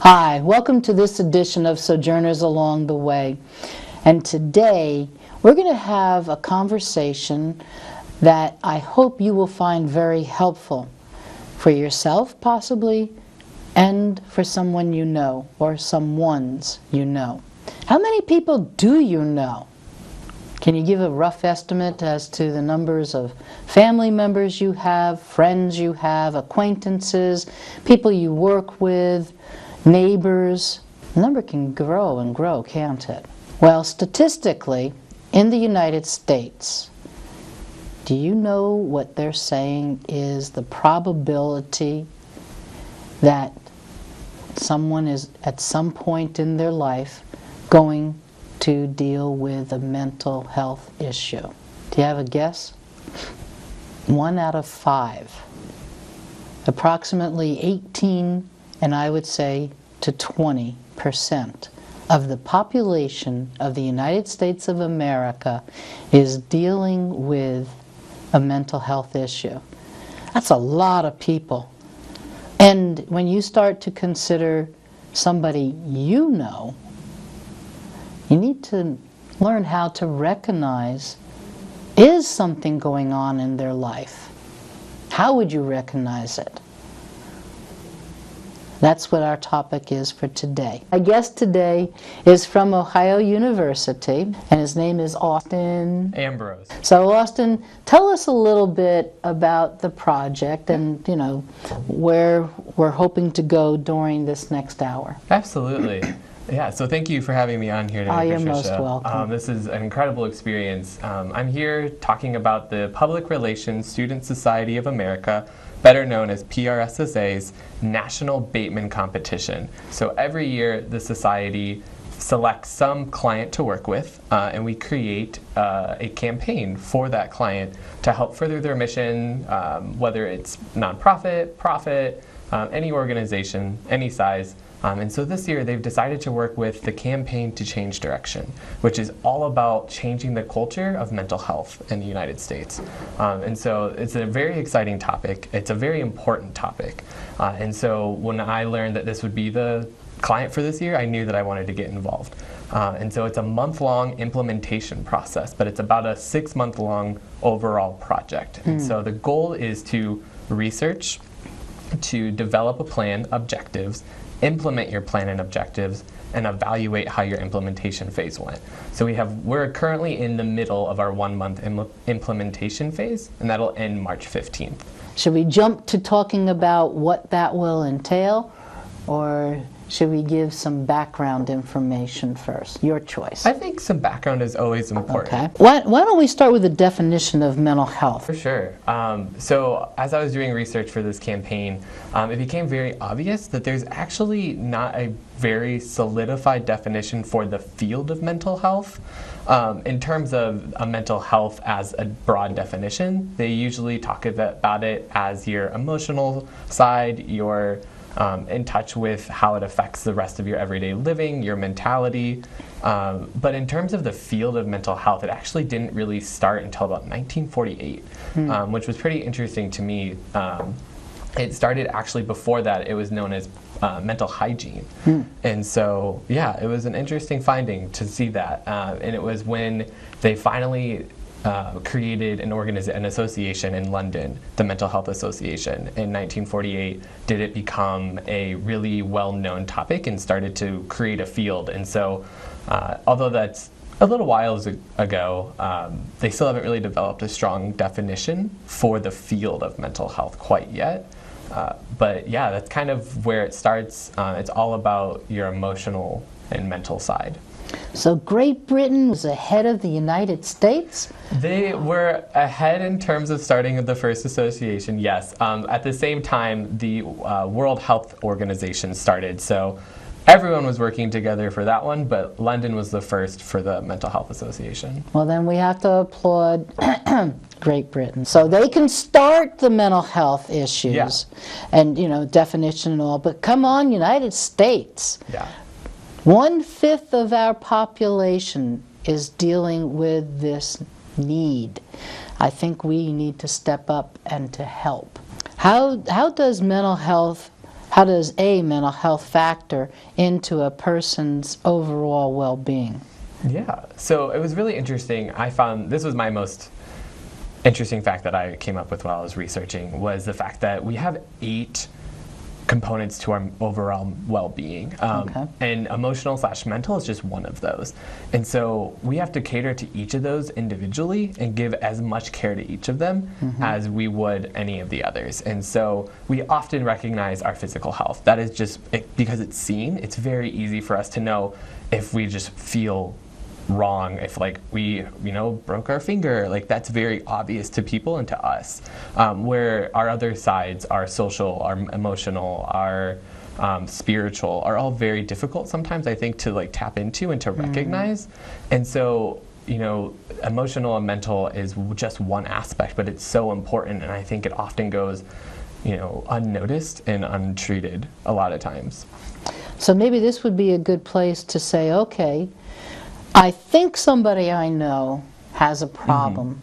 Hi, welcome to this edition of Sojourners Along the Way. And today we're going to have a conversation that I hope you will find very helpful for yourself possibly, and for someone you know or some ones you know. How many people do you know? Can you give a rough estimate as to the numbers of family members you have, friends you have, acquaintances, people you work with, neighbors? The number can grow and grow, can't it? Well, statistically, in the United States, do you know what they're saying is the probability that someone is at some point in their life going to deal with a mental health issue? Do you have a guess? 1 out of 5. Approximately 18, and I would say to 20% of the population of the United States of America is dealing with a mental health issue. That's a lot of people. And when you start to consider somebody you know, you need to learn how to recognize, is something going on in their life? How would you recognize it? That's what our topic is for today. My guest today is from Ohio University, and his name is Austin Ambrose. So Austin, tell us a little bit about the project and, you know, where we're hoping to go during this next hour. Absolutely. Yeah, so thank you for having me on here today, Oh, you're Patricia. most welcome. This is an incredible experience. I'm here talking about the Public Relations Student Society of America, better known as PRSSA's National Bateman Competition. So every year the society selects some client to work with, and we create a campaign for that client to help further their mission, whether it's nonprofit, profit, any organization, any size. And so this year they've decided to work with the Campaign to Change Direction, which is all about changing the culture of mental health in the United States. And so it's a very exciting topic. It's a very important topic. And so when I learned that this would be the client for this year, I knew that I wanted to get involved. And so it's a month-long implementation process, but it's about a 6-month-long overall project. And so the goal is to research, to develop a plan, objectives, implement your plan and objectives, and evaluate how your implementation phase went. So we're currently in the middle of our 1-month implementation phase, and that'll end March 15th. Should we jump to talking about what that will entail, or should we give some background information first? Your choice. I think some background is always important. Okay. Why don't we start with the definition of mental health? For sure. So as I was doing research for this campaign, it became very obvious that there's actually not a very solidified definition for the field of mental health. In terms of a mental health as a broad definition, they usually talk about it as your emotional side, your in touch with how it affects the rest of your everyday living, your mentality. But in terms of the field of mental health, it actually didn't really start until about 1948, which was pretty interesting to me. It started actually before that. It was known as mental hygiene. And so, yeah, it was an interesting finding to see that. And it was when they finally created an association in London, the Mental Health Association. In 1948, did it become a really well-known topic and started to create a field. And so, although that's a little while ago, they still haven't really developed a strong definition for the field of mental health quite yet. But yeah, that's kind of where it starts. It's all about your emotional and mental side. So Great Britain was ahead of the United States? They were ahead in terms of starting the first association, yes. At the same time, the World Health Organization started, so everyone was working together for that one, but London was the first for the Mental Health Association. Well, then we have to applaud Great Britain. So they can start the mental health issues and, you know, definition and all, but come on, United States. Yeah. 1/5 of our population is dealing with this need. I think we need to step up and to help. How does mental health how does a mental health factor into a person's overall well-being? Yeah, so it was really interesting. I found this was my most interesting fact that I came up with while I was researching, was the fact that we have 8 components to our overall well-being. And emotional/mental is just one of those. And so we have to cater to each of those individually and give as much care to each of them as we would any of the others. And so we often recognize our physical health. That is just, because it's seen, it's very easy for us to know if we just feel wrong, if like we broke our finger, like that's very obvious to people and to us, where our other sides, our social, our emotional, our spiritual, are all very difficult sometimes, I think, to like tap into and to recognize. And so emotional and mental is just one aspect, but it's so important, and I think it often goes unnoticed and untreated a lot of times. So maybe this would be a good place to say, okay, I think somebody I know has a problem.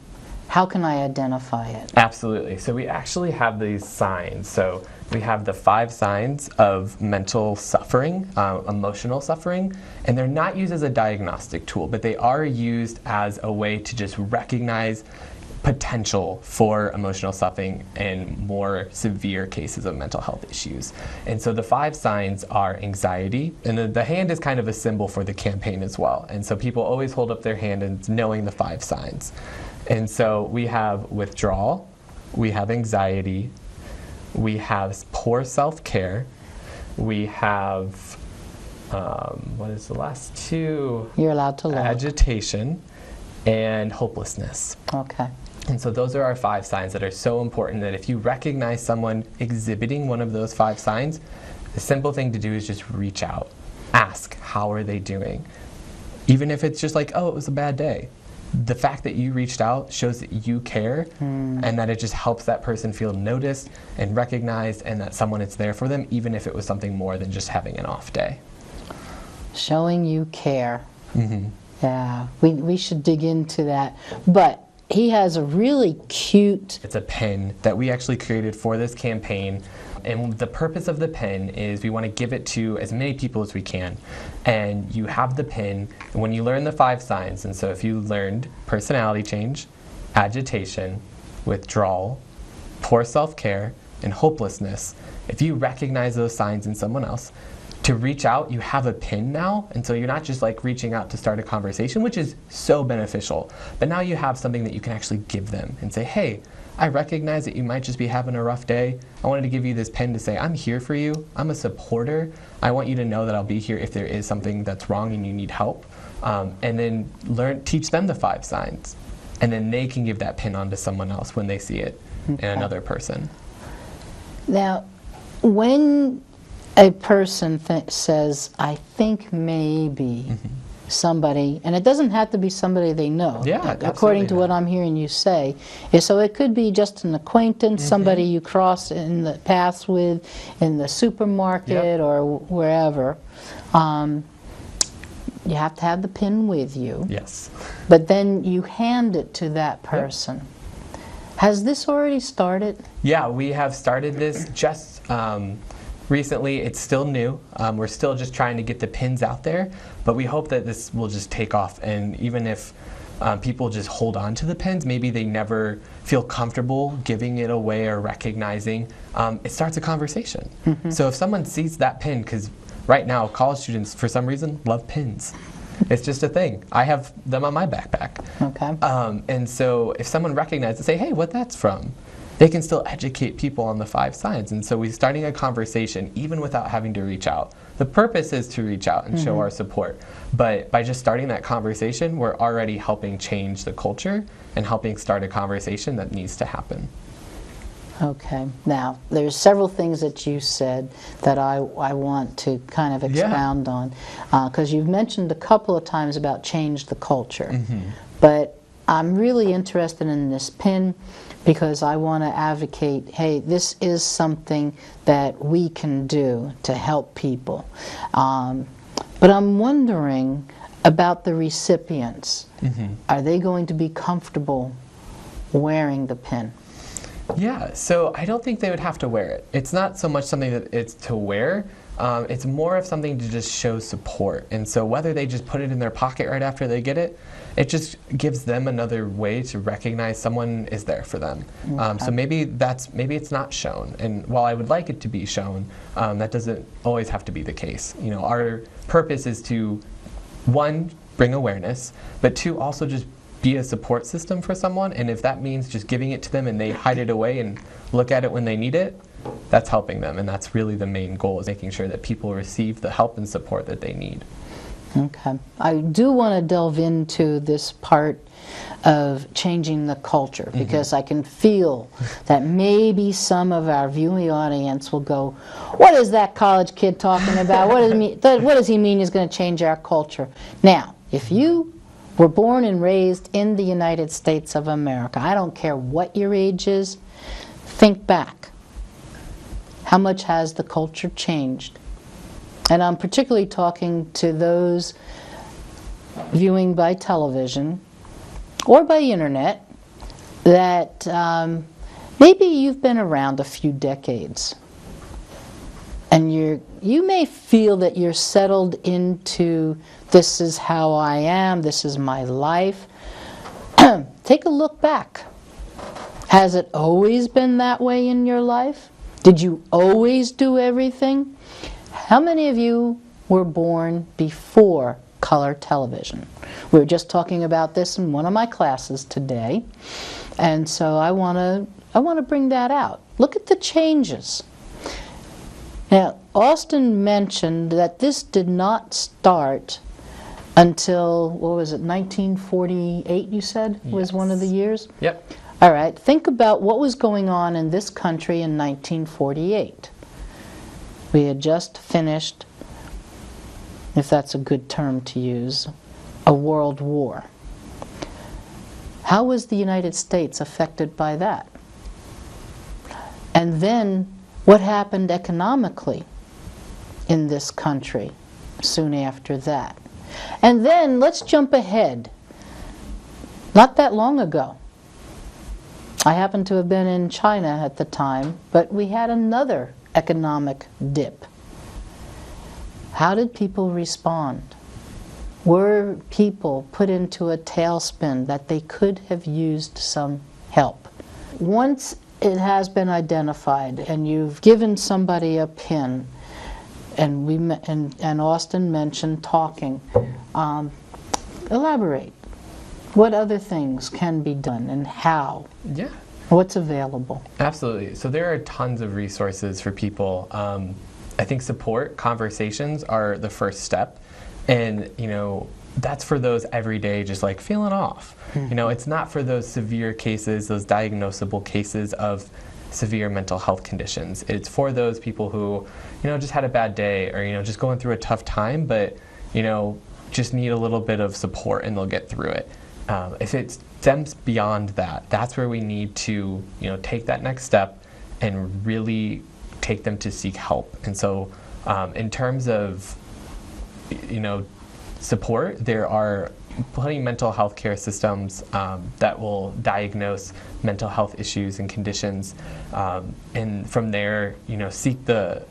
How can I identify it? Absolutely. So we actually have these signs. So we have the 5 signs of mental suffering, emotional suffering, and they're not used as a diagnostic tool, but they are used as a way to just recognize potential for emotional suffering and more severe cases of mental health issues. And so the 5 signs are anxiety, and the hand is kind of a symbol for the campaign as well. And so people always hold up their hand and knowing the 5 signs. And so we have withdrawal, we have anxiety, we have poor self-care, we have, what is the last 2? You're allowed to look. Agitation and hopelessness. Okay. And so those are our 5 signs that are so important, that if you recognize someone exhibiting one of those 5 signs, the simple thing to do is just reach out. Ask, how are they doing? Even if it's just like, oh, it was a bad day. The fact that you reached out shows that you care, and that it just helps that person feel noticed and recognized, and that someone is there for them, even if it was something more than just having an off day. Showing you care. Yeah, we should dig into that. But he has a really cute... It's a pen that we actually created for this campaign. And the purpose of the pen is we want to give it to as many people as we can. And you have the pen when you learn the 5 signs. And so if you learned personality change, agitation, withdrawal, poor self-care, and hopelessness, if you recognize those signs in someone else, to reach out, you have a pin now, and so you're not just like reaching out to start a conversation, which is so beneficial, but now you have something that you can actually give them and say, hey, I recognize that you might just be having a rough day. I wanted to give you this pin to say, I'm here for you. I'm a supporter. I want you to know that I'll be here if there is something that's wrong and you need help. And then teach them the 5 signs, and then they can give that pin on to someone else when they see it in another person. Now, when a person says, I think maybe somebody, and it doesn't have to be somebody they know. Yeah, according to what I'm hearing you say. So it could be just an acquaintance, somebody you cross in the paths with in the supermarket or wherever. You have to have the pin with you. Yes. But then you hand it to that person. Has this already started? Yeah, we have started this just recently. It's still new. We're still just trying to get the pins out there, but we hope that this will just take off. And even if people just hold on to the pins, maybe they never feel comfortable giving it away or recognizing, it starts a conversation. So if someone sees that pin, because right now college students for some reason love pins. It's just a thing. I have them on my backpack. Okay. And so if someone recognizes and say, hey, what that's from, they can still educate people on the 5 signs. And so we're starting a conversation even without having to reach out. The purpose is to reach out and show our support. But by just starting that conversation, we're already helping change the culture and helping start a conversation that needs to happen. Okay. Now, there's several things that you said that I want to kind of expound on. Because you've mentioned a couple of times about change the culture. But I'm really interested in this pin because I want to advocate, hey, this is something that we can do to help people. But I'm wondering about the recipients. Are they going to be comfortable wearing the pin? Yeah, so I don't think they would have to wear it. It's not so much something that it's to wear. It's more of something to just show support. And so whether they just put it in their pocket right after they get it, it just gives them another way to recognize someone is there for them. Okay. So maybe it's not shown. And while I would like it to be shown, that doesn't always have to be the case. You know, our purpose is to, one, bring awareness, but two, also just be a support system for someone. And if that means just giving it to them and they hide it away and look at it when they need it, that's helping them. And that's really the main goal, is making sure that people receive the help and support that they need. Okay. I do want to delve into this part of changing the culture, because I can feel that maybe some of our viewing audience will go, what is that college kid talking about? What does he mean he's going to change our culture? Now, if you were born and raised in the United States of America, I don't care what your age is, think back. How much has the culture changed? And I'm particularly talking to those viewing by television or by internet that maybe you've been around a few decades, and you may feel that you're settled into, this is how I am, this is my life. Take a look back. Has it always been that way in your life? Did you always do everything? How many of you were born before color television? We were just talking about this in one of my classes today, and so I want to bring that out. Look at the changes. Now, Austin mentioned that this did not start until, what was it, 1948, you said, was one of the years? Yep. All right, think about what was going on in this country in 1948. We had just finished, if that's a good term to use, a world war. How was the United States affected by that? And then what happened economically in this country soon after that? And then let's jump ahead. Not that long ago. I happened to have been in China at the time, but we had another economic dip. How did people respond? Were people put into a tailspin that they could have used some help? Once it has been identified and you've given somebody a pin, and Austin mentioned talking, elaborate. What other things can be done and how? Yeah. What's available? Absolutely. So there are tons of resources for people. I think support conversations are the first step. And, you know, that's for those everyday, just like feeling off. You know, it's not for those severe cases, those diagnosable cases of severe mental health conditions. It's for those people who, you know, just had a bad day, or, you know, just going through a tough time, but, you know, just need a little bit of support and they'll get through it. If it stems beyond that, that's where we need to, you know, take that next step and really take them to seek help. And so in terms of, you know, support, there are plenty of mental health care systems that will diagnose mental health issues and conditions, and from there, you know, seek the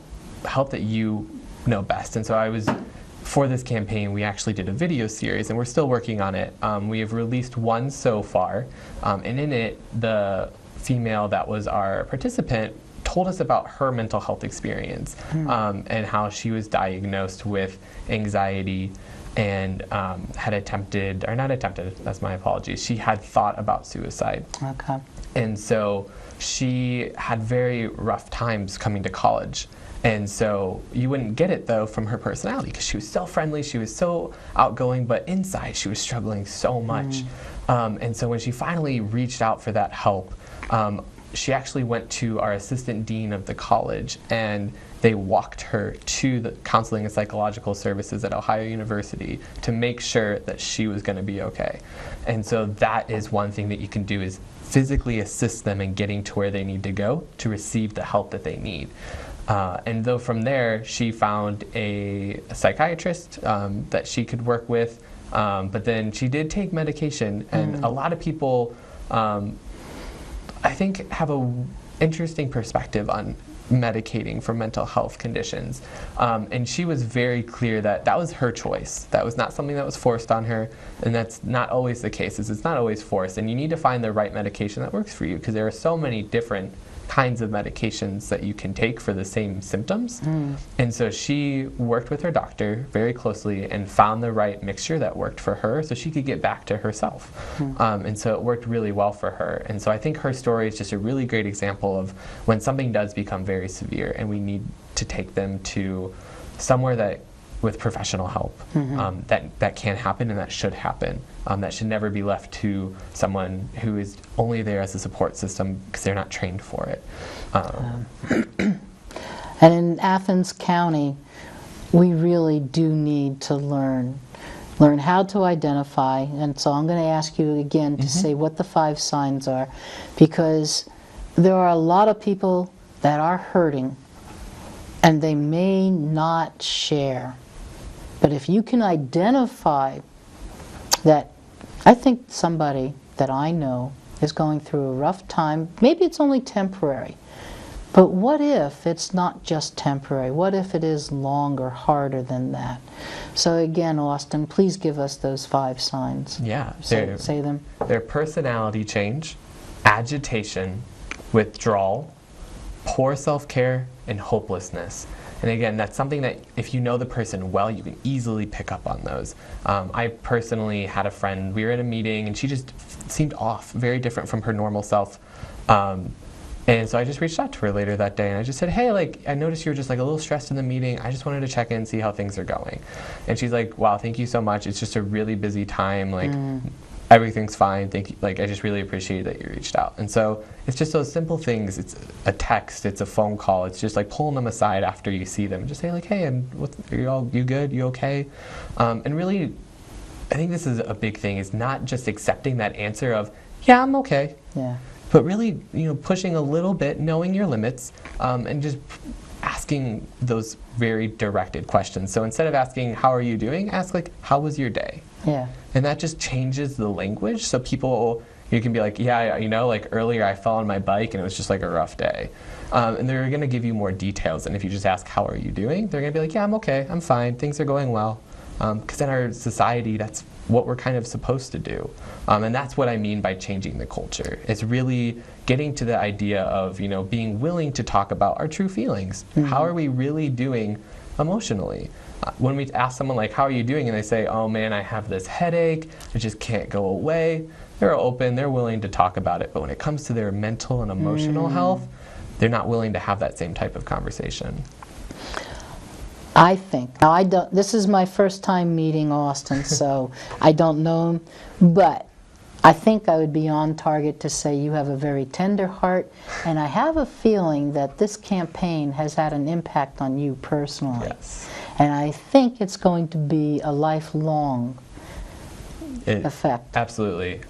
help that you know best. And so for this campaign, we actually did a video series, and we're still working on it. We have released one so far, and in it, the female that was our participant told us about her mental health experience, and how she was diagnosed with anxiety and had attempted, or not attempted, that's my apologies, she had thought about suicide. Okay. And so she had very rough times coming to college. And so you wouldn't get it, though, from her personality, because she was so friendly, she was so outgoing, but inside she was struggling so much. And so when she finally reached out for that help, she actually went to our assistant dean of the college, and they walked her to the counseling and psychological services at Ohio University to make sure that she was going to be okay. And so that is one thing that you can do, is physically assist them in getting to where they need to go to receive the help that they need. And though from there, she found a psychiatrist that she could work with, but then she did take medication, and a lot of people I think, have a interesting perspective on medicating for mental health conditions. And she was very clear that that was her choice. That was not something that was forced on her, and that's not always the case. It's not always forced, and you need to find the right medication that works for you, because there are so many different kinds of medications that you can take for the same symptoms. And so she worked with her doctor very closely and found the right mixture that worked for her so she could get back to herself. And so it worked really well for her. And so I think her story is just a really great example of when something does become very severe and we need to take them to somewhere that with professional help, that can happen and that should happen. That should never be left to someone who is only there as a support system because they're not trained for it. And in Athens County, we really do need to learn how to identify. And so I'm going to ask you again to say what the 5 signs are, because there are a lot of people that are hurting and they may not share. But if you can identify that, I think somebody that I know is going through a rough time, maybe it's only temporary, but what if it's not just temporary? What if it is longer, harder than that? So again, Austin, please give us those 5 signs. Yeah. Say them. They're personality change, agitation, withdrawal, poor self-care, and hopelessness. And again, that's something that if you know the person well, you can easily pick up on those. I personally had a friend, we were in a meeting and she just seemed off, very different from her normal self. And so I just reached out to her later that day and I just said, hey, like, I noticed you were just like a little stressed in the meeting. I just wanted to check in, see how things are going. And she's like, wow, thank you so much. It's just a really busy time. Like, everything's fine. Thank you. Like, I just really appreciate that you reached out. And so it's just those simple things. It's a text, it's a phone call. It's just like pulling them aside after you see them and just say like, hey, you good? You okay? And really, I think this is a big thing, is not just accepting that answer of, yeah, I'm okay. Yeah. But really, pushing a little bit, knowing your limits, and just asking those very directed questions. So instead of asking, how are you doing? Ask like, how was your day? Yeah. And that just changes the language. So people, you can be like, yeah, like earlier I fell on my bike and it was just like a rough day. And they're going to give you more details. And if you just ask, how are you doing? They're going to be like, yeah, I'm okay. I'm fine. Things are going well. Because in our society, that's what we're kind of supposed to do. And that's what I mean by changing the culture. It's really getting to the idea of, being willing to talk about our true feelings. How are we really doing emotionally? When we ask someone like, how are you doing? And they say, oh man, I have this headache. I just can't go away. They're open. They're willing to talk about it. But when it comes to their mental and emotional health, they're not willing to have that same type of conversation. I think. Now, this is my first time meeting Austin, so I don't know him, but I think I would be on target to say you have a very tender heart, and I have a feeling that this campaign has had an impact on you personally. Yes. And I think it's going to be a lifelong effect. Absolutely.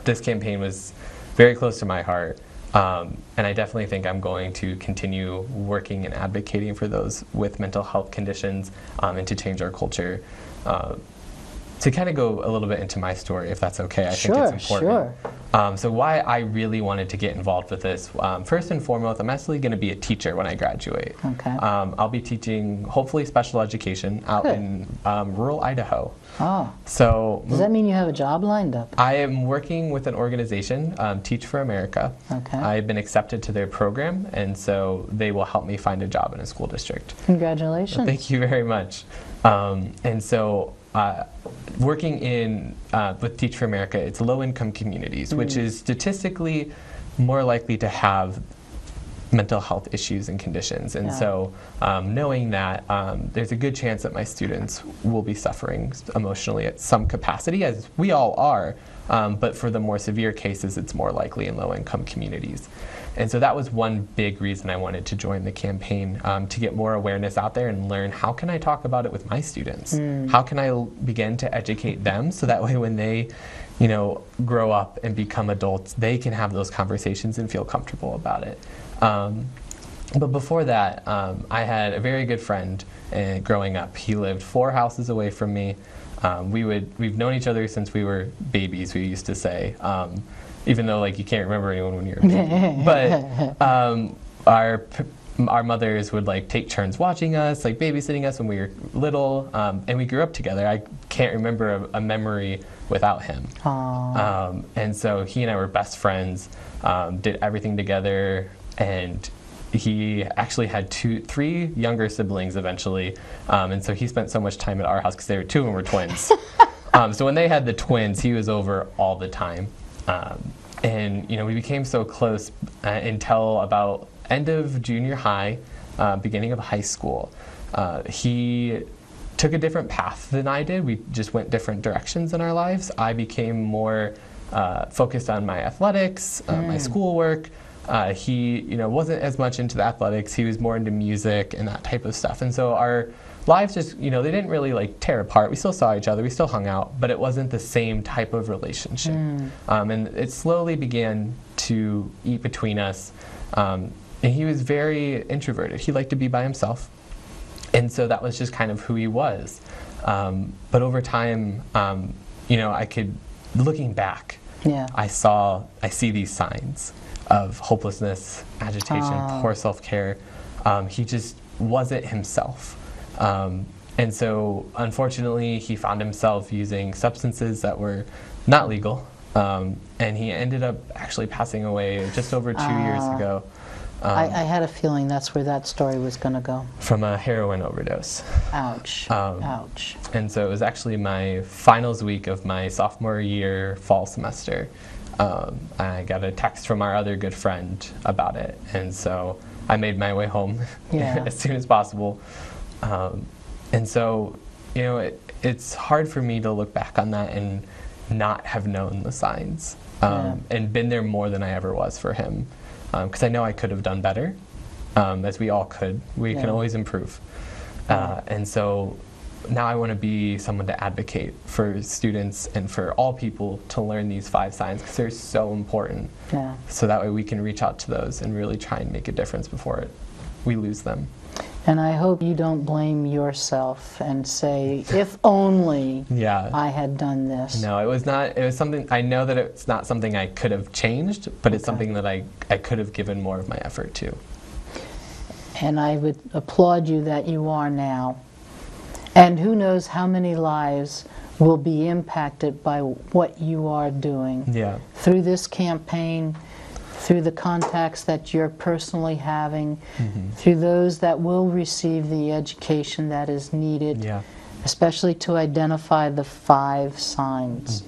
This campaign was very close to my heart. And I definitely think I'm going to continue working and advocating for those with mental health conditions and to change our culture. To kind of go a little bit into my story, if that's okay, I think it's important. Sure. So why I really wanted to get involved with this, first and foremost, I'm actually going to be a teacher when I graduate. Okay. I'll be teaching, hopefully, special education out in rural Idaho. Oh. So does that mean you have a job lined up? I am working with an organization, Teach for America. Okay. I've been accepted to their program, and so they will help me find a job in a school district. Congratulations. Thank you very much. And so working with Teach for America, it's low-income communities, which is statistically more likely to have mental health issues and conditions. And so knowing that, there's a good chance that my students will be suffering emotionally at some capacity, as we all are, but for the more severe cases, it's more likely in low-income communities. And so that was one big reason I wanted to join the campaign, to get more awareness out there and learn, how can I talk about it with my students? How can I begin to educate them so that way when they grow up and become adults, they can have those conversations and feel comfortable about it. But before that, I had a very good friend growing up. He lived 4 houses away from me. We've known each other since we were babies, we used to say. even though like you can't remember anyone when you're a baby. But our mothers would like take turns watching us, like babysitting us when we were little, and we grew up together. I can't remember a memory without him. And so he and I were best friends, did everything together, and he actually had three younger siblings eventually, and so he spent so much time at our house because two of them were twins. So when they had the twins, he was over all the time, and we became so close until about end of junior high, beginning of high school. He took a different path than I did. We just went different directions in our lives. I became more focused on my athletics, my schoolwork. He, wasn't as much into the athletics. He was more into music and that type of stuff. And so our lives just, they didn't really like tear apart. We still saw each other. We still hung out, but it wasn't the same type of relationship. And it slowly began to eat between us. And he was very introverted. He liked to be by himself. And so that was just kind of who he was. But over time, I could, looking back, I see these signs of hopelessness, agitation, poor self-care. He just wasn't himself. And so, unfortunately, he found himself using substances that were not legal. And he ended up actually passing away just over 2 years ago. I had a feeling that's where that story was going to go. From a heroin overdose. Ouch. Ouch. And so it was actually my finals week of my sophomore year fall semester. I got a text from our other good friend about it. And so I made my way home as soon as possible. And so, it's hard for me to look back on that and not have known the signs and been there more than I ever was for him. Because I know I could have done better, as we all could. We can always improve. And so now I want to be someone to advocate for students and for all people to learn these 5 signs, because they're so important. So that way we can reach out to those and really try and make a difference before we lose them. And I hope you don't blame yourself and say, if only I had done this. No, it was not. It was something, I know that it's not something I could have changed, but it's something that I could have given more of my effort to. And I would applaud you that you are now. And who knows how many lives will be impacted by what you are doing. Through this campaign, through the contacts that you're personally having, through those that will receive the education that is needed, especially to identify the 5 signs.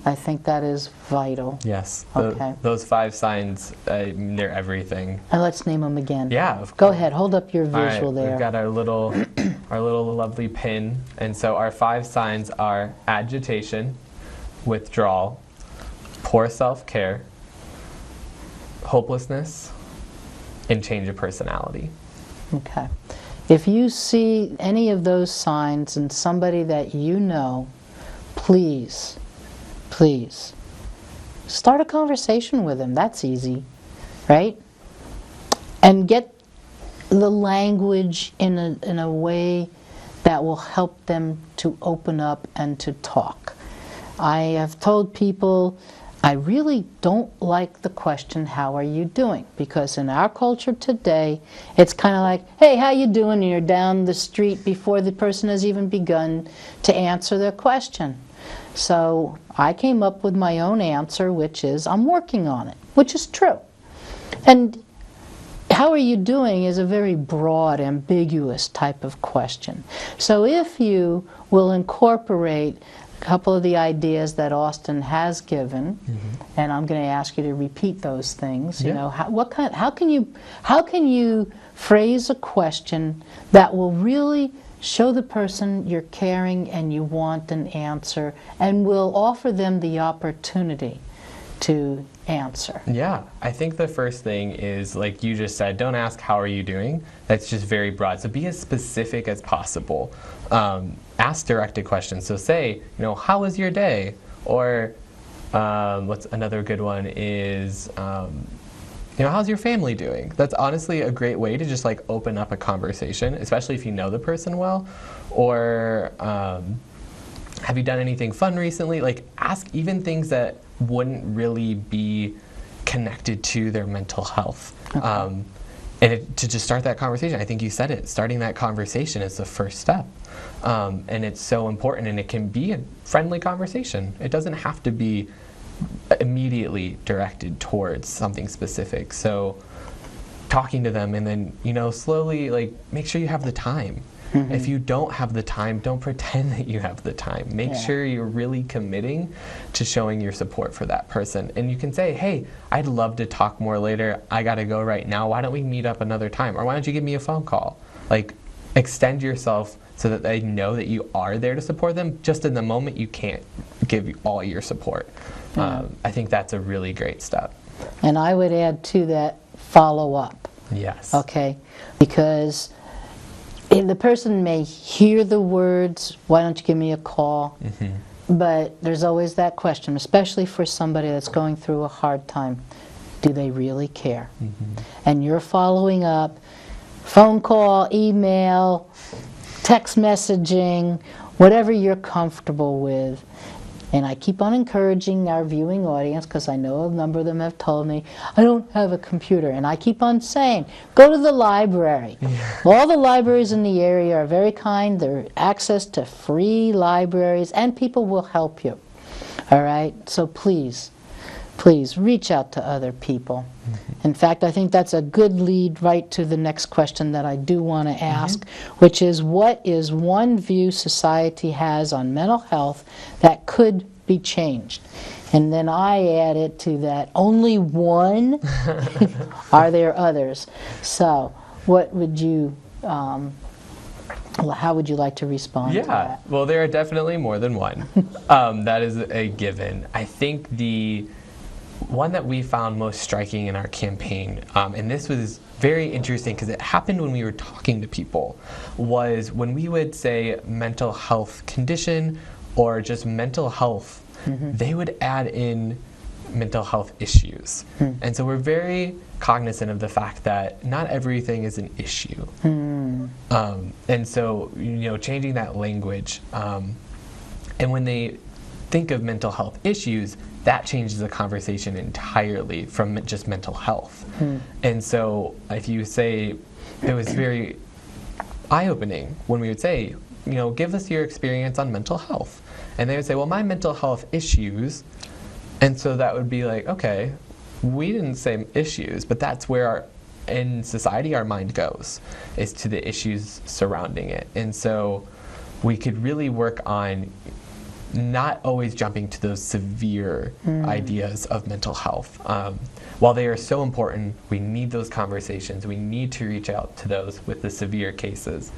I think that is vital. Yes. Okay. Those 5 signs, they're everything. And let's name them again. Yeah, of course. Go ahead, hold up your visual there. We've got our little lovely pin. And so our 5 signs are agitation, withdrawal, poor self-care, hopelessness, and change of personality. Okay. If you see any of those signs in somebody that you know, please start a conversation with them. That's easy, right? And get the language in a way that will help them to open up and to talk. I have told people, I really don't like the question, how are you doing? Because in our culture today, it's kind of like, hey, how you doing? And you're down the street before the person has even begun to answer their question. So I came up with my own answer, which is, I'm working on it, which is true. And how are you doing is a very broad, ambiguous type of question. So if you will incorporate couple of the ideas that Austin has given, and I'm going to ask you to repeat those things. How can you phrase a question that will really show the person you're caring and you want an answer, and will offer them the opportunity to answer? Yeah, I think the first thing is, like you just said, don't ask how are you doing. That's just very broad. So be as specific as possible. Ask directed questions. So say, how was your day? Or what's another good one is, how's your family doing? That's honestly a great way to just like open up a conversation, especially if you know the person well. Or have you done anything fun recently? Like ask even things that wouldn't really be connected to their mental health. Okay. To just start that conversation, I think you said it, starting that conversation is the first step. And it's so important, and it can be a friendly conversation. It doesn't have to be immediately directed towards something specific. So talking to them, and then, slowly, make sure you have the time. Mm-hmm. If you don't have the time, don't pretend that you have the time. Make sure you're really committing to showing your support for that person. And you can say, hey, I'd love to talk more later. I got to go right now. Why don't we meet up another time? Or why don't you give me a phone call? Extend yourself so that they know that you are there to support them. Just in the moment, you can't give all your support. I think that's a really great step. And I would add to that, follow up. Yes. Okay? Because the person may hear the words, why don't you give me a call? Mm-hmm. But there's always that question, especially for somebody that's going through a hard time. Do they really care? Mm-hmm. And you're following up, phone call, email, text messaging, whatever you're comfortable with. And I keep on encouraging our viewing audience, because I know a number of them have told me, I don't have a computer. And I keep on saying, go to the library. Yeah. All the libraries in the area are very kind. They're access to free libraries, and people will help you. All right? So please, please reach out to other people. Mm-hmm. In fact, I think that's a good lead right to the next question that I do want to ask, mm-hmm. which is, what is one view society has on mental health that could be changed? And then I added to that, only one? Are there others? So what would you, how would you like to respond to that? Yeah, well, there are definitely more than one. That is a given. I think the one that we found most striking in our campaign, and this was very interesting because it happened when we were talking to people, was when we would say mental health condition or just mental health, mm-hmm. they would add in mental health issues. Mm. And so we're very cognizant of the fact that not everything is an issue. Mm. And so, changing that language, and when they think of mental health issues, that changes the conversation entirely from just mental health. Mm. And so if you say, it was very eye-opening when we would say, give us your experience on mental health. And they would say, well, my mental health issues. And so that would be like, okay, we didn't say issues, but that's where in society our mind goes, is to the issues surrounding it. And so we could really work on not always jumping to those severe ideas of mental health. While they are so important, we need those conversations. We need to reach out to those with the severe cases.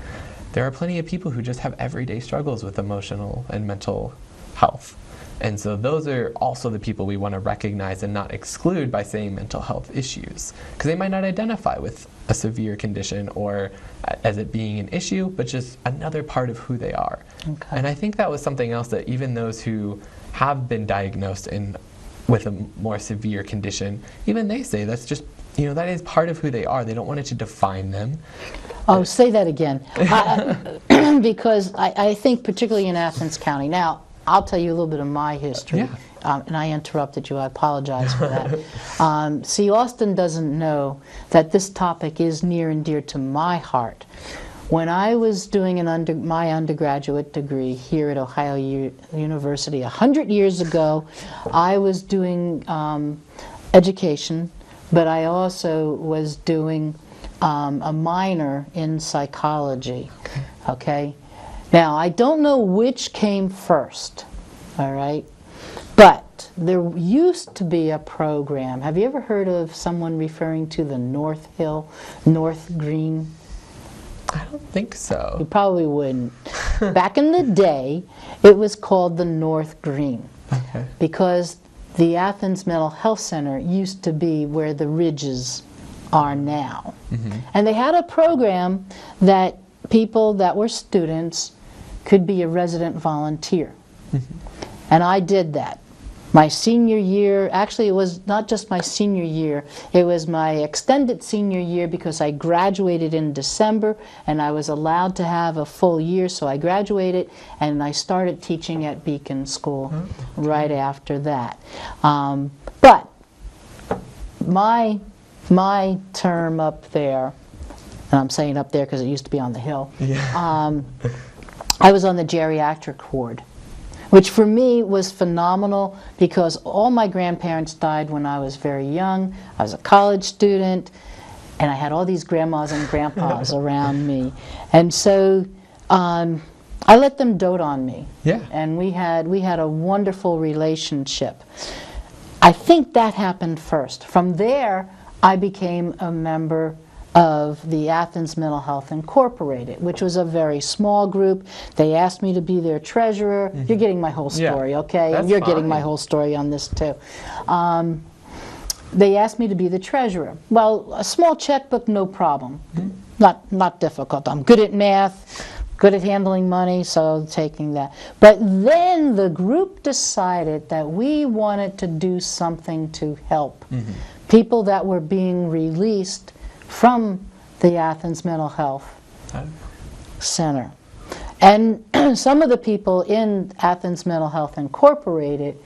There are plenty of people who just have everyday struggles with emotional and mental health. And so those are also the people we want to recognize and not exclude by saying mental health issues, because they might not identify with a severe condition or as it being an issue, but just another part of who they are. Okay. And I think that was something else that even those who have been diagnosed with a more severe condition, even they say that's just, that is part of who they are. They don't want it to define them. Oh, say that again. Because I think particularly in Athens County. Now, I'll tell you a little bit of my history. Yeah. And I interrupted you. I apologize for that. See, Austin doesn't know that this topic is near and dear to my heart. When I was doing my undergraduate degree here at Ohio University 100 years ago, I was doing education, but I also was doing a minor in psychology. Okay? Now, I don't know which came first, all right? But there used to be a program. Have you ever heard of someone referring to the North Hill, North Green? I don't think so. You probably wouldn't. Back in the day, it was called the North Green. Okay. Because the Athens Mental Health Center used to be where the Ridges are now. Mm-hmm. And they had a program that people that were students could be a resident volunteer. Mm-hmm. And I did that. My senior year, actually it was not just my senior year, it was my extended senior year because I graduated in December and I was allowed to have a full year, so I graduated and I started teaching at Beacon School right after that. But my term up there, and I'm saying up there because it used to be on the hill, I was on the geriatric ward, which for me was phenomenal because all my grandparents died when I was very young. I was a college student, and I had all these grandmas and grandpas around me. And so I let them dote on me. Yeah. And we had a wonderful relationship. I think that happened first. From there, I became a member of the Athens Mental Health Incorporated, which was a very small group. They asked me to be their treasurer. You're getting my whole story, okay? That's And you're fine. getting my whole story on this too. They asked me to be the treasurer. Well, a small checkbook, no problem. Not difficult. I'm good at math, good at handling money, so taking that. But then the group decided that we wanted to do something to help people that were being released from the Athens Mental Health Center. And some of the people in Athens Mental Health Incorporated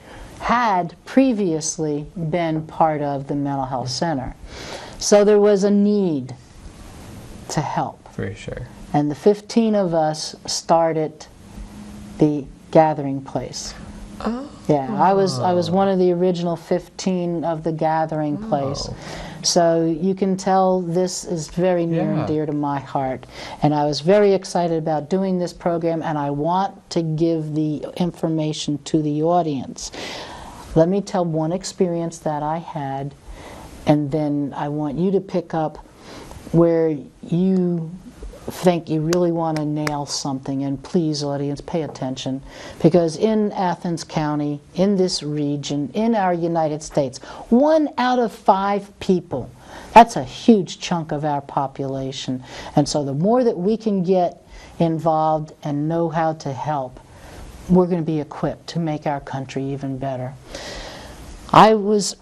had previously been part of the Mental Health Center. So there was a need to help. For sure. And the 15 of us started the gathering place. Yeah, I was one of the original 15 of the gathering place. So you can tell this is very near and dear to my heart. And I was very excited about doing this program, and I want to give the information to the audience. Let me tell one experience that I had, and then I want you to pick up where you think you really want to nail something. And please, audience, pay attention, because in Athens County, in this region, in our United States, 1 out of 5 people, that's a huge chunk of our population. And so the more that we can get involved and know how to help, we're going to be equipped to make our country even better. I was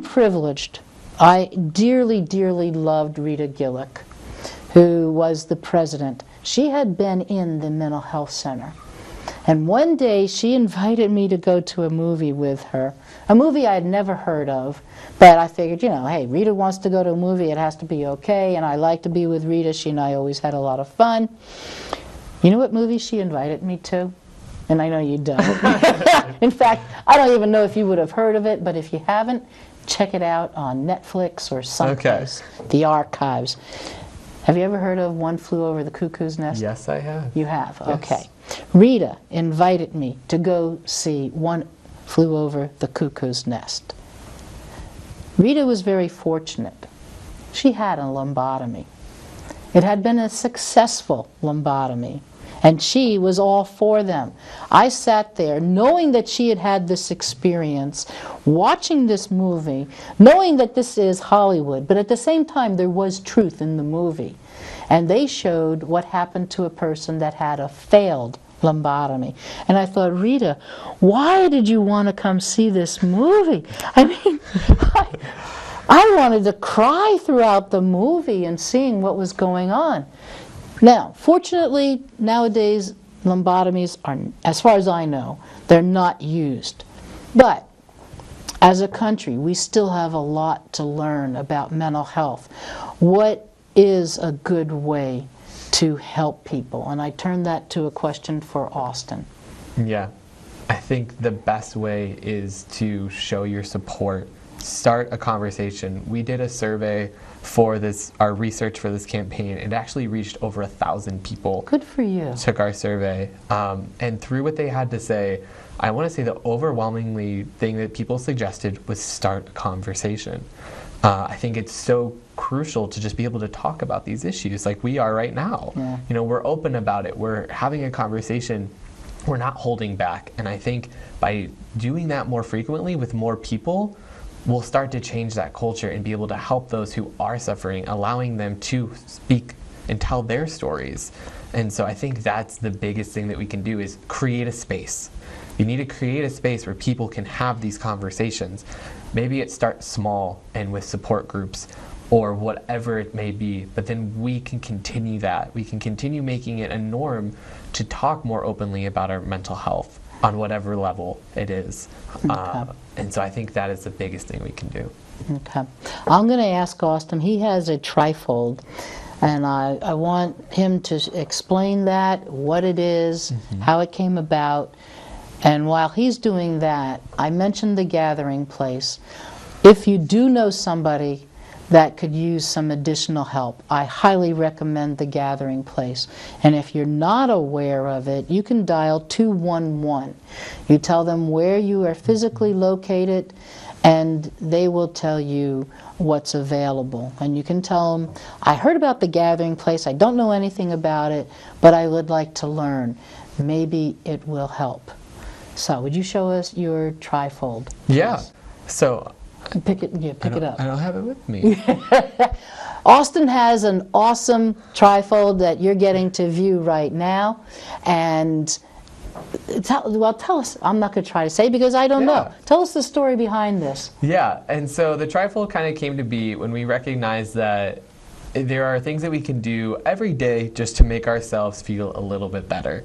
privileged. I dearly, dearly loved Rita Gillick, who was the president. She had been in the Mental Health Center. And one day she invited me to go to a movie with her, a movie I had never heard of, but I figured, you know, hey, Rita wants to go to a movie, it has to be okay, and I like to be with Rita. She and I always had a lot of fun. You know what movie she invited me to? And I know you don't. In fact, I don't even know if you would have heard of it, but if you haven't, check it out on Netflix or someplace, the archives. Have you ever heard of One Flew Over the Cuckoo's Nest? Yes, I have. You have? Yes. Okay. Rita invited me to go see One Flew Over the Cuckoo's Nest. Rita was very fortunate. She had a lumbotomy. It had been a successful lumbotomy, and she was all for them. I sat there knowing that she had had this experience, watching this movie, knowing that this is Hollywood, but at the same time there was truth in the movie. And they showed what happened to a person that had a failed lumbotomy. And I thought, Rita, why did you want to come see this movie? I mean, I wanted to cry throughout the movie and seeing what was going on. Now, fortunately, nowadays, lumbotomies are, as far as I know, they're not used. But as a country, we still have a lot to learn about mental health. What is a good way to help people? And I turn that to a question for Austin. Yeah, I think the best way is to show your support. Start a conversation. We did a survey for this, our research for this campaign. It actually reached over 1,000 people. Good for you. Took our survey, and through what they had to say, I want to say the overwhelmingly thing that people suggested was start a conversation. I think it's so crucial to just be able to talk about these issues like we are right now. Yeah. You know, we're open about it. We're having a conversation. We're not holding back. And I think by doing that more frequently with more people, we'll start to change that culture and be able to help those who are suffering, allowing them to speak and tell their stories. And so I think that's the biggest thing that we can do is create a space. You need to create a space where people can have these conversations. Maybe it starts small and with support groups or whatever it may be, but then we can continue that. We can continue making it a norm to talk more openly about our mental health on whatever level it is. Okay. And so I think that is the biggest thing we can do. Okay. I'm going to ask Austin, he has a trifold, and I want him to explain that, what it is, how it came about. And while he's doing that, I mentioned the gathering place. If you do know somebody that could use some additional help, I highly recommend the gathering place. And if you're not aware of it, you can dial 211. You tell them where you are physically located, and they will tell you what's available. And you can tell them, I heard about the gathering place, I don't know anything about it, but I would like to learn. Maybe it will help. So, would you show us your trifold? Yeah. So, pick it up. I don't have it with me. Austin has an awesome trifold that you're getting to view right now, and tell us. I'm not going to try to say because I don't know. Tell us the story behind this. Yeah, and so the trifold kind of came to be when we recognized that there are things that we can do every day just to make ourselves feel a little bit better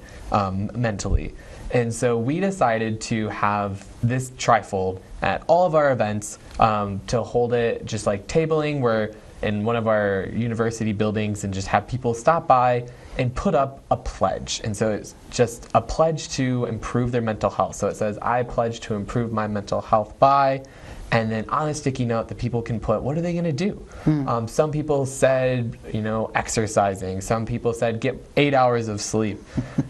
mentally. And so we decided to have this trifold at all of our events, to hold it just like tabling. We're in one of our university buildings and just have people stop by and put up a pledge. And so it's just a pledge to improve their mental health. So it says, I pledge to improve my mental health by, and then on a sticky note that people can put, what are they going to do? Some people said, exercising. Some people said, get 8 hours of sleep.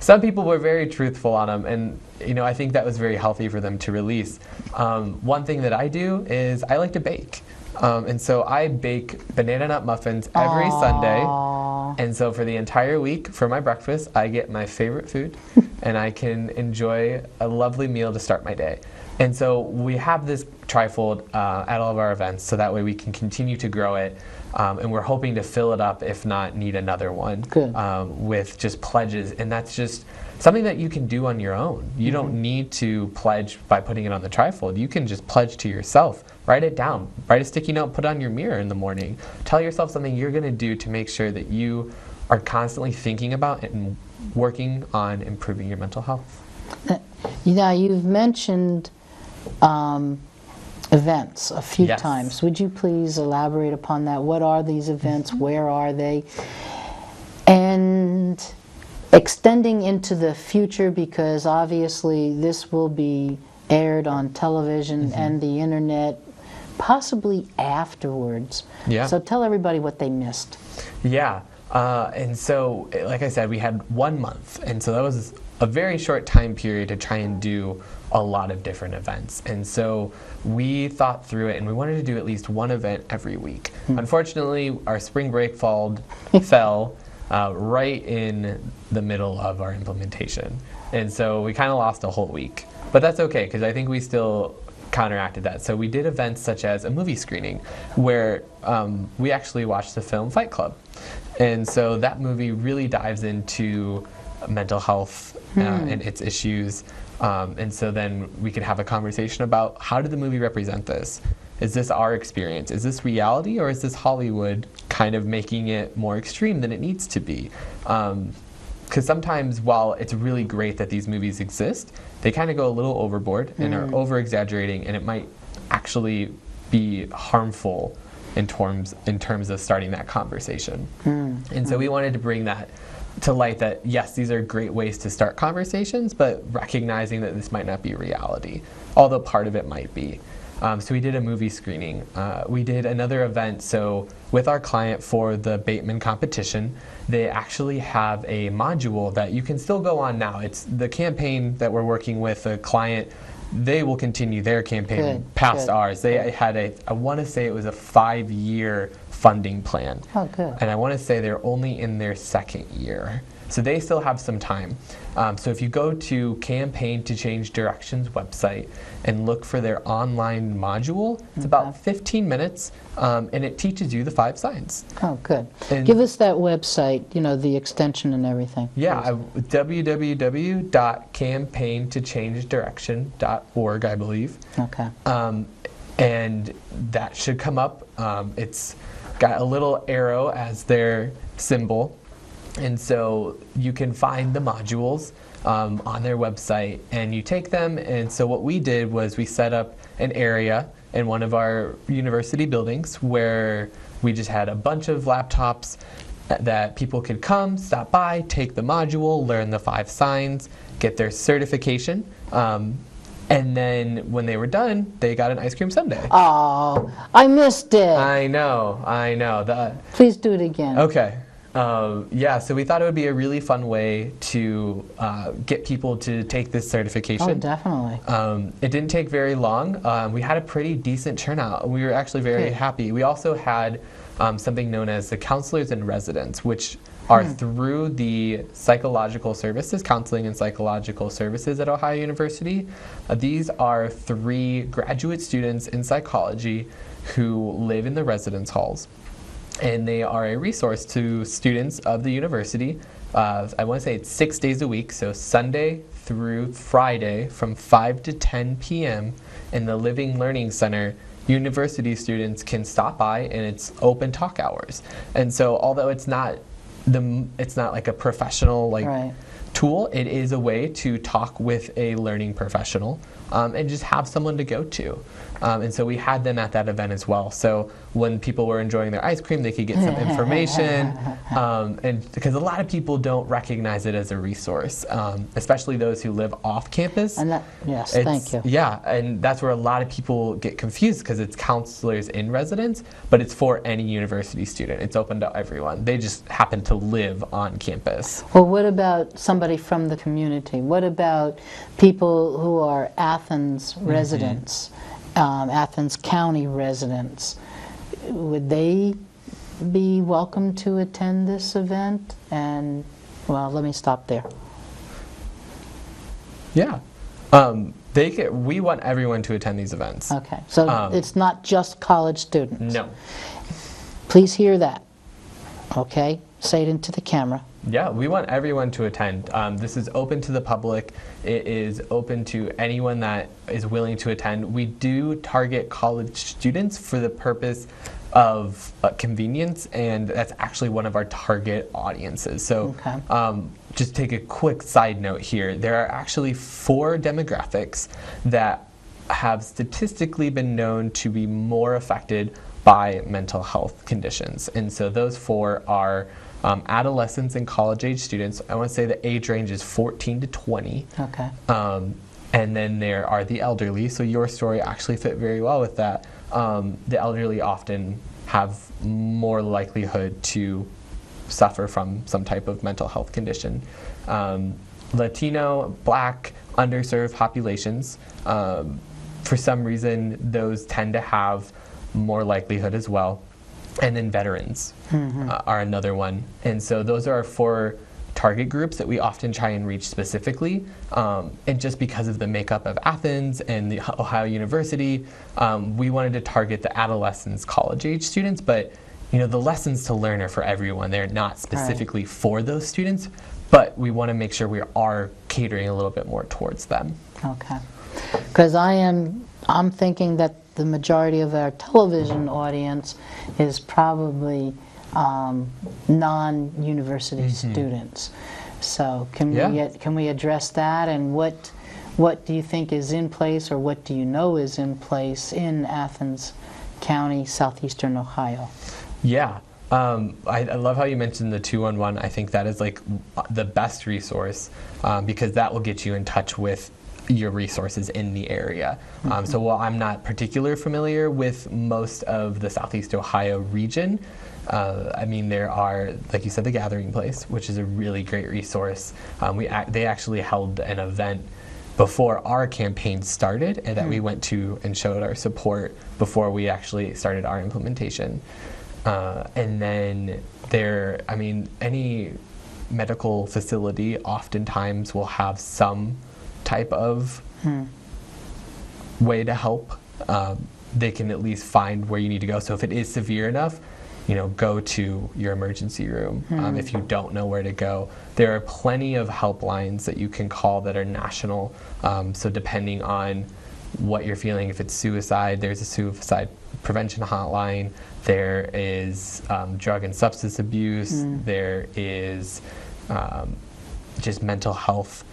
Some people were very truthful on them, and I think that was very healthy for them to release. One thing that I do is I like to bake. And so I bake banana nut muffins every Sunday. And so for the entire week, for my breakfast, I get my favorite food, and I can enjoy a lovely meal to start my day. And so we have this trifold at all of our events, so that way we can continue to grow it. And we're hoping to fill it up, if not need another one, with just pledges. And that's just something that you can do on your own. You don't need to pledge by putting it on the trifold. You can just pledge to yourself. Write it down. Write a sticky note, put it on your mirror in the morning. Tell yourself something you're going to do to make sure that you are constantly thinking about and working on improving your mental health. You've mentioned events a few times. Would you please elaborate upon that? What are these events? Where are they? And extending into the future, because obviously this will be aired on television and the internet, possibly afterwards. So tell everybody what they missed. And so, like I said, we had 1 month, and so that was a very short time period to try and do a lot of different events. And so we thought through it, and we wanted to do at least one event every week. Unfortunately, our spring break fell right in the middle of our implementation. And so we kind of lost a whole week. But that's okay, because I think we still counteracted that. So we did events such as a movie screening, where we actually watched the film Fight Club. And so that movie really dives into mental health and its issues. And so then we could have a conversation about, how did the movie represent this? Is this our experience? Is this reality, or is this Hollywood kind of making it more extreme than it needs to be? Because sometimes, while it's really great that these movies exist, they kind of go a little overboard and are over-exaggerating, and it might actually be harmful in terms of starting that conversation. And so we wanted to bring that to light, that yes, these are great ways to start conversations, but recognizing that this might not be reality, although part of it might be. So we did a movie screening. We did another event. So with our client for the Bateman competition, they actually have a module that you can still go on now. It's the campaign that we're working with the client. They will continue their campaign past ours. They had I want to say it was a 5-year funding plan. Oh, good. And I want to say they're only in their 2nd year. So they still have some time. So if you go to Campaign to Change Direction's website and look for their online module, it's about 15 minutes, and it teaches you the 5 signs. Oh, good. And Give us that website, the extension and everything. Yeah, www.campaigntochangedirection.org, I believe. Okay. And that should come up. It's got a little arrow as their symbol. And so you can find the modules on their website, and you take them. And so what we did was we set up an area in one of our university buildings where we just had a bunch of laptops that people could come, stop by, take the module, learn the 5 signs, get their certification. And then when they were done, they got an ice cream sundae. Oh, I missed it. I know. Please do it again. Okay. Yeah, so we thought it would be a really fun way to get people to take this certification. Oh, definitely. It didn't take very long. We had a pretty decent turnout. We were actually very happy. We also had something known as the counselors in residence, which are through the psychological services, counseling and psychological services at Ohio University. These are 3 graduate students in psychology who live in the residence halls. And they are a resource to students of the university. I want to say it's 6 days a week, so Sunday through Friday from 5 to 10 p.m. in the Living Learning Center. University students can stop by, and it's open talk hours. And so although it's not like a professional tool, it is a way to talk with a learning professional and just have someone to go to. And so we had them at that event as well. So when people were enjoying their ice cream, they could get some information. And because a lot of people don't recognize it as a resource, especially those who live off campus. And thank you. Yeah, and that's where a lot of people get confused because it's counselors in residence, but it's for any university student. It's open to everyone. They just happen to live on campus. Well, what about somebody from the community? What about people who are Athens residents? Athens County residents, would they be welcome to attend this event? And, well, let me stop there. Yeah. We want everyone to attend these events. Okay, so it's not just college students? No. Please hear that. Okay, say it into the camera. Yeah, we want everyone to attend. This is open to the public. It is open to anyone that is willing to attend. We do target college students for the purpose of convenience, and that's actually one of our target audiences. So just take a quick side note here. There are actually 4 demographics that have statistically been known to be more affected by mental health conditions. And so those 4 are adolescents and college-age students. I want to say the age range is 14 to 20. Okay. And then there are the elderly. So your story actually fit very well with that. The elderly often have more likelihood to suffer from some type of mental health condition. Latino, Black, underserved populations, for some reason, those tend to have more likelihood as well. And then veterans are another one. And so those are our 4 target groups that we often try and reach specifically. And just because of the makeup of Athens and the Ohio University, we wanted to target the adolescents, college-age students, but the lessons to learn are for everyone. They're not specifically for those students, but we want to make sure we are catering a little bit more towards them. Okay. Because I'm thinking that the majority of our television audience is probably non-university students. So can we address that, and what do you think is in place, or what do you know is in place in Athens County, southeastern Ohio? Yeah. I love how you mentioned the 211. I think that is like the best resource because that will get you in touch with your resources in the area. So while I'm not particularly familiar with most of the Southeast Ohio region, I mean, there are, like you said, the Gathering Place, which is a really great resource. They actually held an event before our campaign started, and that we went to and showed our support before we actually started our implementation. And then any medical facility oftentimes will have some type of way to help. They can at least find where you need to go. So if it is severe enough, go to your emergency room. If you don't know where to go, there are plenty of helplines that you can call that are national. So depending on what you're feeling, if it's suicide, there's a suicide prevention hotline. There is drug and substance abuse. There is just mental health.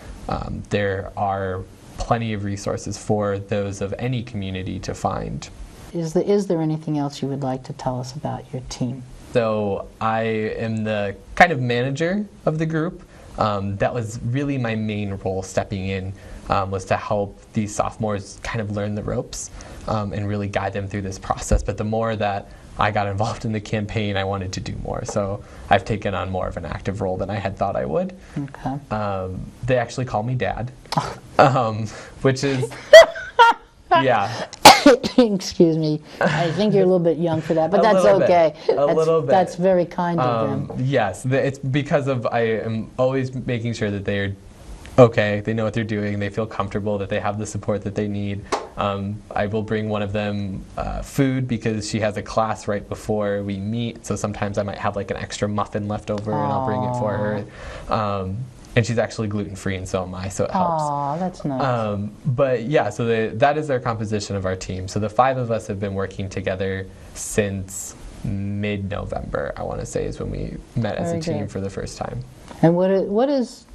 There are plenty of resources for those of any community to find. Is there anything else you would like to tell us about your team? So I am the kind of manager of the group. That was really my main role stepping in, was to help these sophomores kind of learn the ropes and really guide them through this process. But the more that I got involved in the campaign, I wanted to do more. So I've taken on more of an active role than I had thought I would. Okay. They actually call me Dad, which is, yeah. Excuse me. I think you're a little bit young for that, but that's okay. A little bit. That's very kind of them. Yes, it's because I am always making sure that they're okay, they know what they're doing, they feel comfortable, that they have the support that they need. I will bring one of them food because she has a class right before we meet, so sometimes I might have like an extra muffin left over and I'll bring it for her. And she's actually gluten-free, and so am I, so it helps. Aw, that's nice. But yeah, so that is our composition of our team. So the 5 of us have been working together since mid-November, I want to say, is when we met as a team for the first time. And what is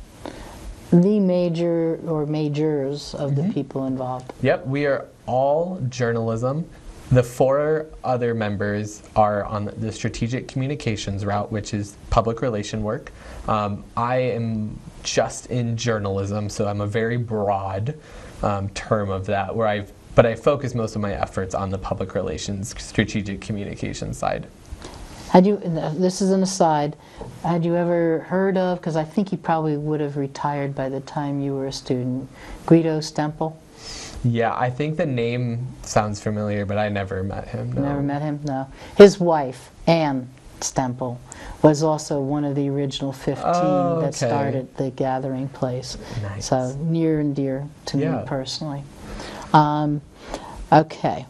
the major or majors of the people involved? Yep, we are all journalism. The 4 other members are on the strategic communications route, which is public relation work. I am just in journalism, so I'm a very broad term of that, but I focus most of my efforts on the public relations, strategic communications side. This is an aside, had you ever heard of, because I think he probably would have retired by the time you were a student, Guido Stempel? Yeah, I think the name sounds familiar, but I never met him. No. Never met him? No. His wife, Anne Stempel, was also one of the original 15 that started the gathering place. Nice. So near and dear to me personally. Okay.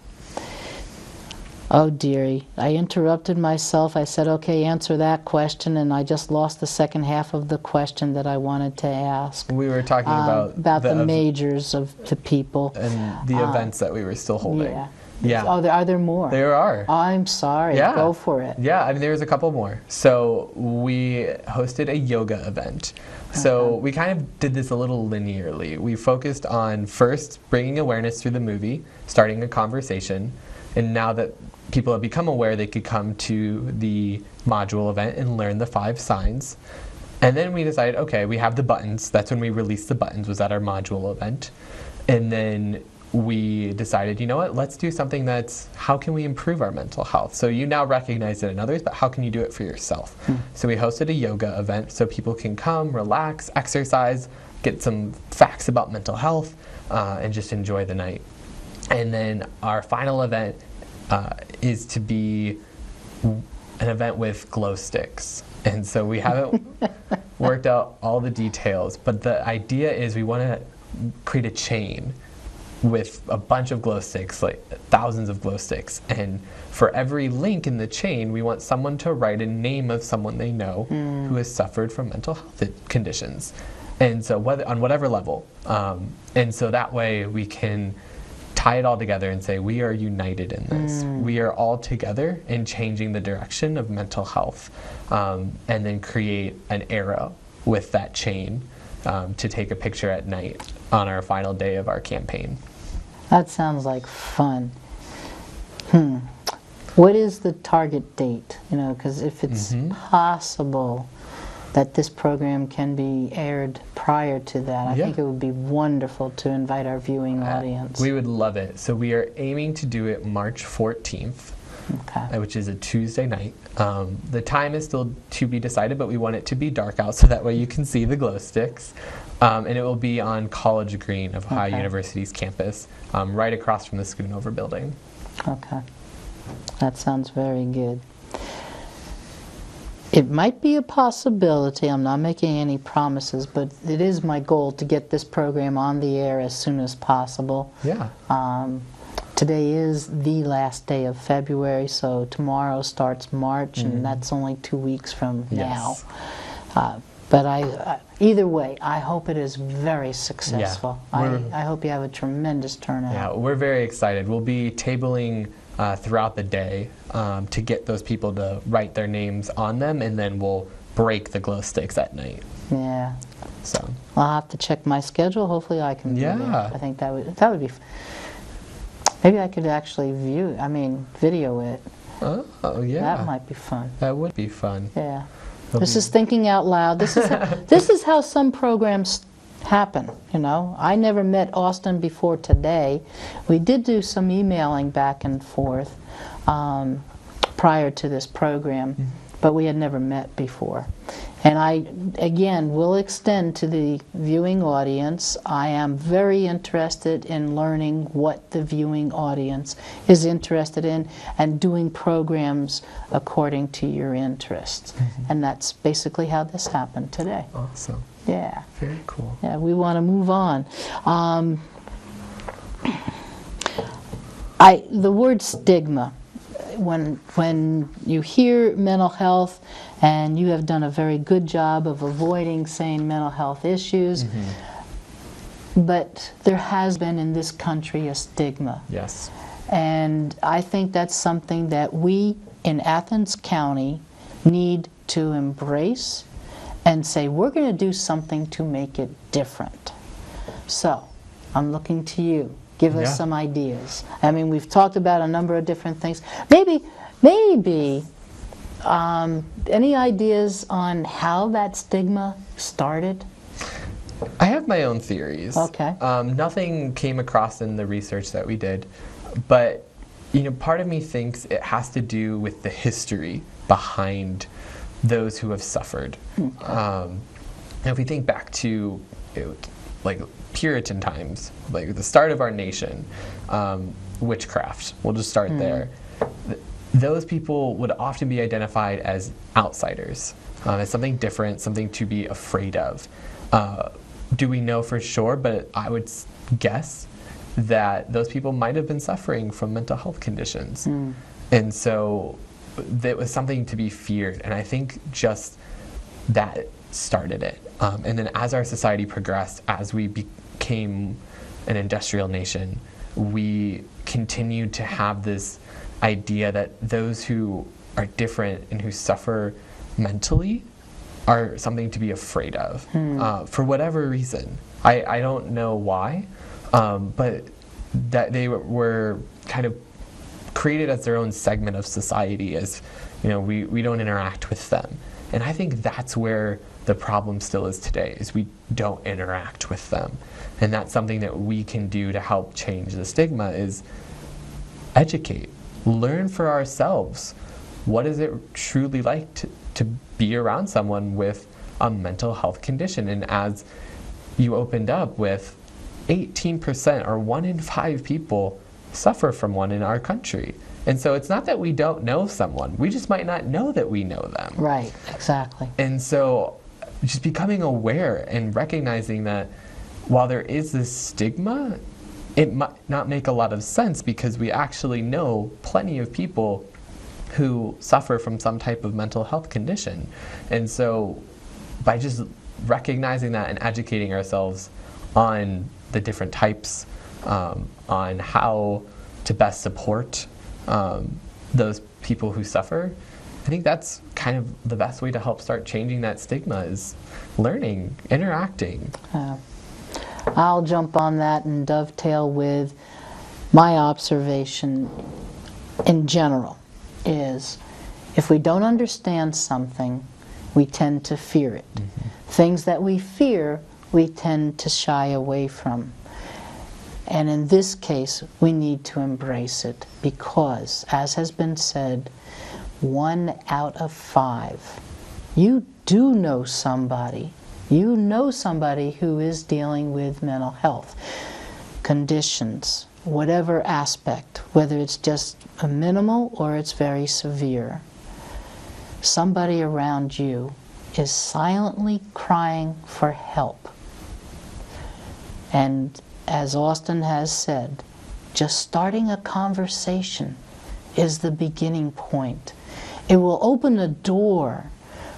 Oh dearie, I interrupted myself. I said, okay, answer that question, and I just lost the second half of the question that I wanted to ask. We were talking about the majors of the people. And the events that we were still holding. Yeah. Yeah. Oh, are there more? There are. I'm sorry. Yeah. Go for it. Yeah, I mean, there's a couple more. So we hosted a yoga event. So we kind of did this a little linearly. We focused on first bringing awareness through the movie, starting a conversation, and now that people have become aware, they could come to the module event and learn the 5 signs. And then we decided, okay, we have the buttons. That's when we released the buttons, was at our module event. And then we decided, you know what, let's do something that's, how can we improve our mental health? So you now recognize it in others, but how can you do it for yourself? So we hosted a yoga event so people can come, relax, exercise, get some facts about mental health, and just enjoy the night. And then our final event is to be an event with glow sticks. And so we haven't worked out all the details, but the idea is we want to create a chain with a bunch of glow sticks, like thousands of glow sticks. And for every link in the chain, we want someone to write a name of someone they know who has suffered from mental health conditions. And so on whatever level. And so that way we can tie it all together and say, we are united in this. We are all together in changing the direction of mental health, and then create an arrow with that chain to take a picture at night on our final day of our campaign. That sounds like fun. What is the target date? Because if it's possible that this program can be aired prior to that, I think it would be wonderful to invite our viewing audience. We would love it. So we are aiming to do it March 14th, which is a Tuesday night. The time is still to be decided, but we want it to be dark out so that way you can see the glow sticks. And it will be on College Green of Ohio University's campus, right across from the Schoonover building. Okay. That sounds very good. it might be a possibility. I'm not making any promises, but it is my goal to get this program on the air as soon as possible. Yeah. Today is the last day of February, so tomorrow starts March, and that's only 2 weeks from now. But either way, I hope it is very successful. Yeah, I hope you have a tremendous turnout. Yeah, we're very excited. We'll be tabling throughout the day to get those people to write their names on them, and then we'll break the glow sticks at night. Yeah. So I'll have to check my schedule. Hopefully I can do that. Yeah. I think that would be... Maybe I could actually video it. Oh, yeah. That might be fun. That would be fun. Yeah. This is thinking out loud. This is how some programs happen, you know. I never met Austin before today. We did do some emailing back and forth prior to this program, but we had never met before. And I, again, will extend to the viewing audience. I am very interested in learning what the viewing audience is interested in and doing programs according to your interests. And that's basically how this happened today. Awesome. Yeah. Very cool. Yeah, we want to move on. The word stigma, when you hear mental health, and you have done a very good job of avoiding saying mental health issues, but there has been in this country a stigma. Yes. And I think that's something that we in Athens County need to embrace and say, we're going to do something to make it different. So, I'm looking to you. Give us some ideas. I mean, we've talked about a number of different things. Maybe, any ideas on how that stigma started? I have my own theories. Okay. Nothing came across in the research that we did, but part of me thinks it has to do with the history behind those who have suffered. If we think back to like Puritan times, like the start of our nation, witchcraft, we'll just start there. Those people would often be identified as outsiders, as something different, something to be afraid of. Do we know for sure? But I would guess that those people might have been suffering from mental health conditions. And so that was something to be feared. And I think just that started it. And then as our society progressed, as we became an industrial nation, we continued to have this idea that those who are different and who suffer mentally are something to be afraid of for whatever reason. I don't know why, but that they were kind of created as their own segment of society, as we don't interact with them. And I think that's where the problem still is today, is we don't interact with them. And that's something that we can do to help change the stigma, is educate, learn for ourselves. What is it truly like to be around someone with a mental health condition? And as you opened up with, 18% or 1 in 5 people suffer from one in our country. And so it's not that we don't know someone, we just might not know that we know them. Right, exactly. And so just becoming aware and recognizing that while there is this stigma, it might not make a lot of sense, because we actually know plenty of people who suffer from some type of mental health condition. And so by just recognizing that and educating ourselves on the different types, on how to best support those people who suffer, I think that's kind of the best way to help start changing that stigma, is learning, interacting. I'll jump on that and dovetail with my observation in general is, if we don't understand something, we tend to fear it. Things that we fear, we tend to shy away from. And in this case, we need to embrace it, because, as has been said, 1 out of 5. You do know somebody. You know somebody who is dealing with mental health conditions, whatever aspect, whether it's just a minimal or it's very severe. somebody around you is silently crying for help. And as Austin has said, just starting a conversation is the beginning point. It will open a door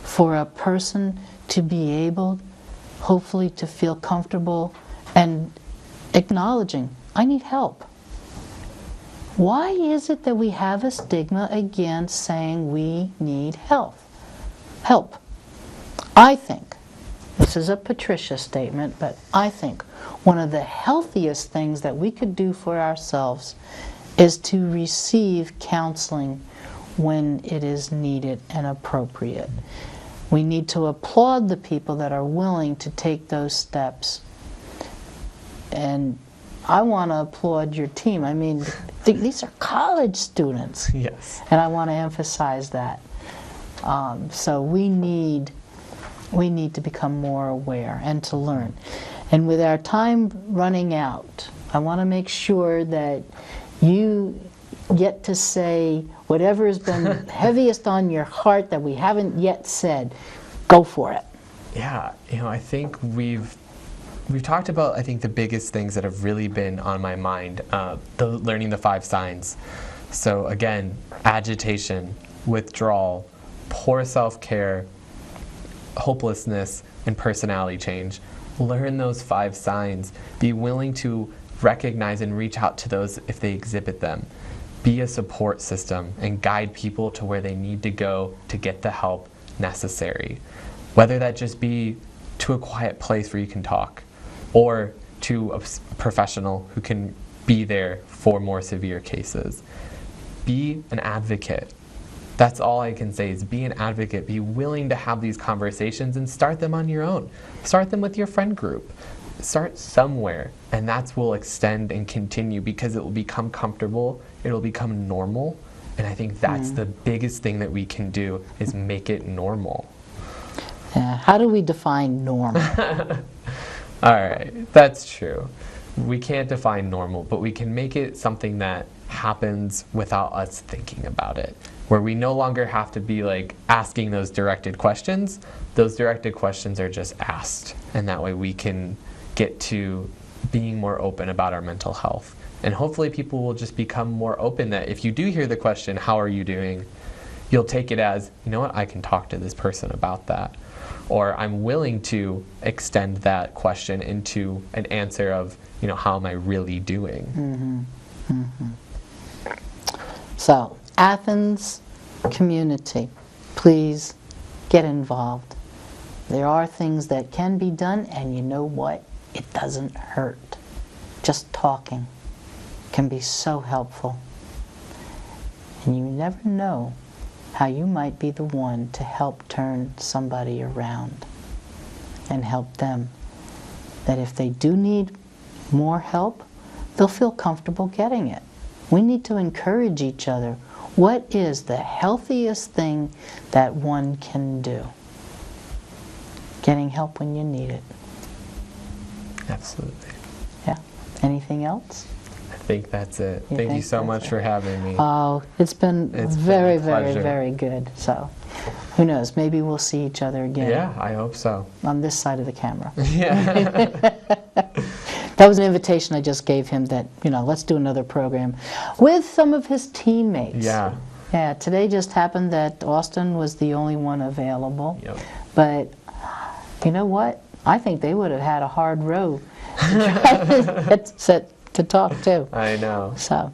for a person to be able, hopefully, to feel comfortable and acknowledging, I need help. Why is it that we have a stigma against saying we need help? I think, this is a Patricia statement, but I think one of the healthiest things that we could do for ourselves is to receive counseling when it is needed and appropriate. We need to applaud the people that are willing to take those steps. And I want to applaud your team. I mean, these are college students. Yes. And I want to emphasize that. So we need to become more aware and to learn. And with our time running out, I want to make sure that you get to say whatever has been heaviest on your heart that we haven't yet said. Go for it. Yeah, I think we've talked about, I think, the biggest things that have really been on my mind, learning the 5 signs. So again, agitation, withdrawal, poor self-care, hopelessness, and personality change. Learn those 5 signs. Be willing to recognize and reach out to those if they exhibit them. Be a support system and guide people to where they need to go to get the help necessary. Whether that just be to a quiet place where you can talk, or to a professional who can be there for more severe cases. Be an advocate. That's all I can say, is be an advocate. Be willing to have these conversations and start them on your own. Start them with your friend group. Start somewhere, and that will extend and continue because it will become comfortable, it will become normal, and I think that's the biggest thing that we can do, is make it normal. How do we define normal? All right, that's true. We can't define normal, but we can make it something that happens without us thinking about it, where we no longer have to be like asking those directed questions. Those directed questions are just asked, and that way we can get to being more open about our mental health. And hopefully people will just become more open, that if you do hear the question, how are you doing? You'll take it as, you know what, I can talk to this person about that. Or I'm willing to extend that question into an answer of, how am I really doing? So, Athens community, please get involved. There are things that can be done, and you know what? It doesn't hurt. Just talking can be so helpful. And you never know how you might be the one to help turn somebody around and help them. That if they do need more help, they'll feel comfortable getting it. We need to encourage each other. What is the healthiest thing that one can do? Getting help when you need it. Absolutely. Yeah. Anything else? I think that's it. Thank you so much for having me. Oh, it's been very, a very, pleasure. very good. So, who knows? Maybe we'll see each other again. Yeah, I hope so. On this side of the camera. Yeah. That was an invitation I just gave him that, let's do another program with some of his teammates. Yeah. Yeah, today just happened that Austin was the only one available. Yep. But you know what? I think they would have had a hard row to try to talk to. I know. So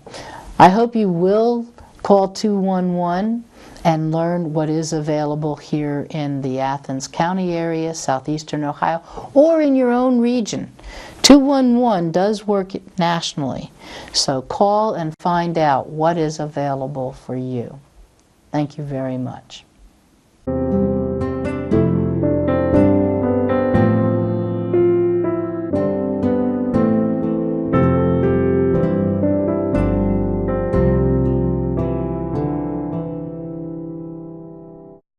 I hope you will call 211 and learn what is available here in the Athens County area, southeastern Ohio, or in your own region. 211 does work nationally, so call and find out what is available for you. Thank you very much.